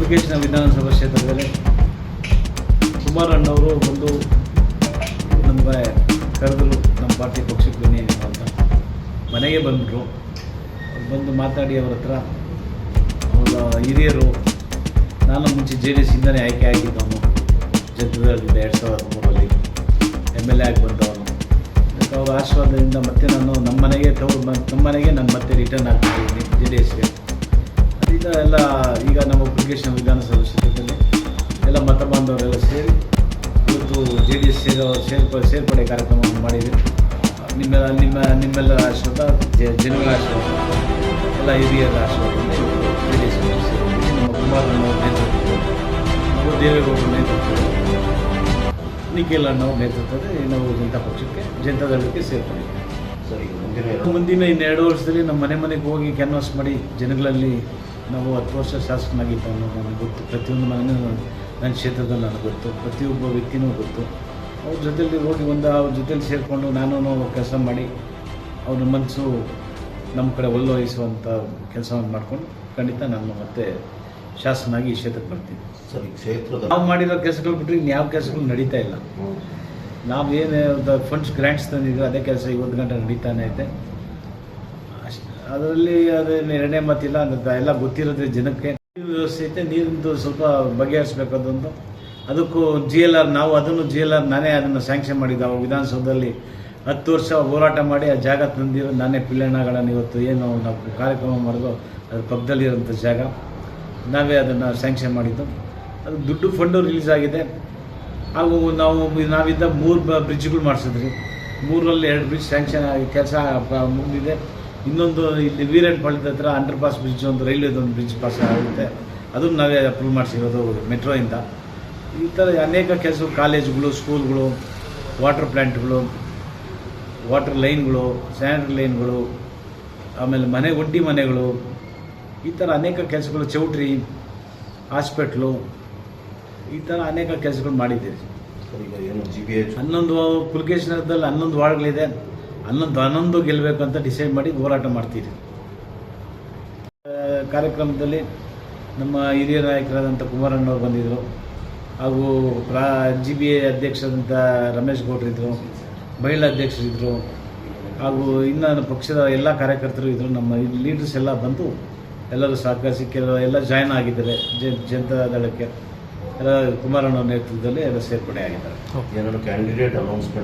ಪುಲಿಕೇಶಿನ ವಿಧಾನಸಭಾ ಕ್ಷೇತ್ರದಲ್ಲಿ ಕುಮಾರಣ್ಣವರು ಬಂದು ನಮಗೆ ಕರೆದರು. ನಮ್ಮ ಪಾರ್ಟಿ ಪಕ್ಷಕ್ಕೆ ಬನ್ನಿ ಅಂತ ಮನೆಗೆ ಬಂದರು. ಬಂದು ಮಾತಾಡಿ ಅವ್ರ ಹತ್ರ ಅವರ ಹಿರಿಯರು, ನಾನು ಮುಂಚೆ JDS ಇಂದನೇ ಆಯ್ಕೆ ಆಗಿದ್ದವನು, ಜನತಾದಳದಿಂದ 2003ರಲ್ಲಿ MLA ಆಗಿ ಬಂದವನು. ಅದಕ್ಕೆ ಅವರ ಆಶೀರ್ವಾದದಿಂದ ಮತ್ತೆ ನಾನು ನಮ್ಮ ಮನೆಗೆ ನಾನು ಮತ್ತೆ ರಿಟರ್ನ್ ಆಗ್ತಾಯಿದ್ದೀನಿ JDSಗೆ. ಅದರಿಂದ ಎಲ್ಲ ಈಗ ನಮ್ಮ ಪುಲಿಕೇಶಿನ ವಿಧಾನಸಭಾ ಕ್ಷೇತ್ರದಲ್ಲಿ ಎಲ್ಲ ಮತ ಬಾಂಧವರೆಲ್ಲ ಸೇರಿ ಇವತ್ತು JDS ಸೇರ್ಪಡೆ ಕಾರ್ಯಕ್ರಮವನ್ನು ಮಾಡಿದ್ದೀವಿ. ನಿಮ್ಮೆಲ್ಲರ ಆಶೀರ್ವಾದ, ಜನಗಳ ಆಶೀರ್ವಾದ, ಎಲ್ಲ ಹಿರಿಯರ ಆಶೀರ್ವಾದ JDS ನಮ್ಮ ಕುಮಾರಣ್ಣವ್ರ ನೇತೃತ್ವದಲ್ಲಿ, ನಾವು ದೇವೇಗೌಡರ ನೇತೃತ್ವದಲ್ಲಿ, ನಿಖಿಲ್ ಅಣ್ಣವ್ರ ನೇತೃತ್ವದಲ್ಲಿ ನಾವು ಜನತಾದಳಕ್ಕೆ ಸೇರ್ಕೊಂಡಿದ್ದೀವಿ. ಸರಿ, ಮುಂದಿನ 2 ವರ್ಷದಲ್ಲಿ ನಮ್ಮ ಮನೆಗೆ ಹೋಗಿ ಕ್ಯಾನ್ವಾಸ್ ಮಾಡಿ ಜನಗಳಲ್ಲಿ ನಾವು 10 ವರ್ಷ ಶಾಸಕನಾಗಿದ್ದು ಅನ್ನೋದು ನನಗೆ ಗೊತ್ತು. ಪ್ರತಿಯೊಂದು ಮನೆಯೂ ನನ್ನ ಕ್ಷೇತ್ರದಲ್ಲಿ ನನಗೆ ಗೊತ್ತು, ಪ್ರತಿಯೊಬ್ಬ ವ್ಯಕ್ತಿನೂ ಗೊತ್ತು. ಅವ್ರ ಜೊತೆಯಲ್ಲಿ ಹೋಗಿ ಅವ್ರ ಜೊತೆಲಿ ಸೇರಿಕೊಂಡು ನಾನು ಕೆಲಸ ಮಾಡಿ ಅವ್ರ ಮನಸ್ಸು ನಮ್ಮ ಕಡೆ ಒಲ್ಲೊಯಿಸುವಂಥ ಕೆಲಸವನ್ನು ಮಾಡಿಕೊಂಡು ಖಂಡಿತ ನಾನು ಮತ್ತೆ ಶಾಸಕನಾಗಿ ಈ ಕ್ಷೇತ್ರಕ್ಕೆ ಬರ್ತೀನಿ. ಸರಿ, ಕ್ಷೇತ್ರದ ನಾವು ಮಾಡಿರೋ ಕೆಲಸಗಳು ಬಿಟ್ಟರೆ ಇನ್ಯಾವ ಕೆಲಸಗಳು ನಡೀತಾ ಇಲ್ಲ. ನಾವೇನು ಫಂಡ್ಸ್ ಗ್ರ್ಯಾಂಟ್ಸ್ ತಂದಿದ್ದೀವಿ ಅದೇ ಕೆಲಸ ಇವತ್ತು ಗಂಟೆ ನಡೀತಾನೆ ಐತೆ. ಅದರಲ್ಲಿ ಅದೇನು ಎರಡನೇ ಮಾತಿಲ್ಲ, ಎಲ್ಲ ಗೊತ್ತಿರೋದ್ರೆ ಜನಕ್ಕೆ. ನೀರು ವ್ಯವಸ್ಥೆ ಐತೆ, ನೀರಿಂದು ಸ್ವಲ್ಪ ಬಗೆಹರಿಸ್ಬೇಕಾದಂತು. ಅದಕ್ಕೂ GLR ನಾನೇ ಅದನ್ನು ಸ್ಯಾಂಕ್ಷನ್ ಮಾಡಿದ್ದೆ. ಅವಾಗ ವಿಧಾನಸೌಧದಲ್ಲಿ 10 ವರ್ಷ ಹೋರಾಟ ಮಾಡಿ ಆ ಜಾಗ ತಂದಿರೋ ನಾನೇ. ಪಿಳ್ಳಣ್ಣಗಳನ್ನು ಇವತ್ತು ಏನು ನಾವು ಕಾರ್ಯಕ್ರಮ ಮಾಡಿದೋ ಅದ್ರ ಪಕ್ಕದಲ್ಲಿರೋಂಥ ಜಾಗ ನಾವೇ ಅದನ್ನು ಸ್ಯಾಂಕ್ಷನ್ ಮಾಡಿದ್ದು. ಅದು ದುಡ್ಡು ಫಂಡು ರಿಲೀಸ್ ಆಗಿದೆ. ಹಾಗೂ ನಾವಿದ್ದ 3 ಬ್ರಿಡ್ಜ್ಗಳು ಮಾಡಿಸಿದ್ರಿ. 3ರಲ್ಲಿ 2 ಬ್ರಿಡ್ಜ್ ಸ್ಯಾಂಕ್ಷನ್ ಆಗಿ ಕೆಲಸ ಮುಗಿದಿದೆ. ಇನ್ನೊಂದು ಇಲ್ಲಿ ವೀರಣ್ಣಪಾಳ್ಯದ ಹತ್ರ ಅಂಡರ್ ಪಾಸ್ ಬ್ರಿಡ್ಜ್, ಒಂದು ರೈಲ್ವೆದೊಂದು ಬ್ರಿಡ್ಜ್ ಪಾಸ್ ಆಗುತ್ತೆ, ಅದನ್ನು ನಾವೇ ಅಪ್ರೂವ್ ಮಾಡಿಸಿರೋದು ಮೆಟ್ರೋಯಿಂದ. ಈ ಥರ ಅನೇಕ ಕೆಲಸಗಳು, ಕಾಲೇಜುಗಳು, ಸ್ಕೂಲ್ಗಳು, ವಾಟರ್ ಪ್ಲ್ಯಾಂಟ್ಗಳು, ವಾಟರ್ ಲೈನ್ಗಳು, ಸ್ಯಾನಿಟರಿ ಲೈನ್ಗಳು, ಆಮೇಲೆ ಒಡ್ಡಿ ಮನೆಗಳು, ಈ ಥರ ಅನೇಕ ಕೆಲಸಗಳು, ಚೌಟ್ರಿ, ಹಾಸ್ಪಿಟ್ಲು, ಈ ಥರ ಅನೇಕ ಕೆಲಸಗಳು ಮಾಡಿದ್ದೀರಿ. ಈಗ ಏನು GBH 11 ಪುಲಿಕೇಶಿನದಲ್ಲಿ 11 ವಾರ್ಡ್ಗಳಿದೆ. 11 ಗೆಲ್ಲಬೇಕು ಅಂತ ಡಿಸೈಡ್ ಮಾಡಿ ಹೋರಾಟ ಮಾಡ್ತೀರಿ. ಕಾರ್ಯಕ್ರಮದಲ್ಲಿ ನಮ್ಮ ಹಿರಿಯ ನಾಯಕರಾದಂಥ ಕುಮಾರಣ್ಣವ್ರು ಬಂದಿದ್ದರು, ಹಾಗೂ GBA ಅಧ್ಯಕ್ಷರಾದಂಥ ರಮೇಶ್ ಗೌಡ್ರು ಇದ್ದರು, ಮಹಿಳಾ ಅಧ್ಯಕ್ಷರಿದ್ದರು, ಹಾಗೂ ಇನ್ನು ಪಕ್ಷದ ಎಲ್ಲ ಕಾರ್ಯಕರ್ತರು ಇದ್ದರು. ನಮ್ಮ ಲೀಡರ್ಸ್ ಎಲ್ಲ ಬಂದು ಎಲ್ಲರೂ ಸಹಕರಿಸಿ ಎಲ್ಲ ಜಾಯ್ನ್ ಆಗಿದ್ದಾರೆ ಜನತಾದಳಕ್ಕೆ. ಎಲ್ಲ ಕುಮಾರಣ್ಣವ್ರ ನೇತೃತ್ವದಲ್ಲಿ ಎಲ್ಲ ಸೇರ್ಪಡೆ ಆಗಿದ್ದಾರೆ. ಏನಾದ್ರು ಕ್ಯಾಂಡಿಡೇಟ್ ಅನೌನ್ಸ್ಮೆಂಟ್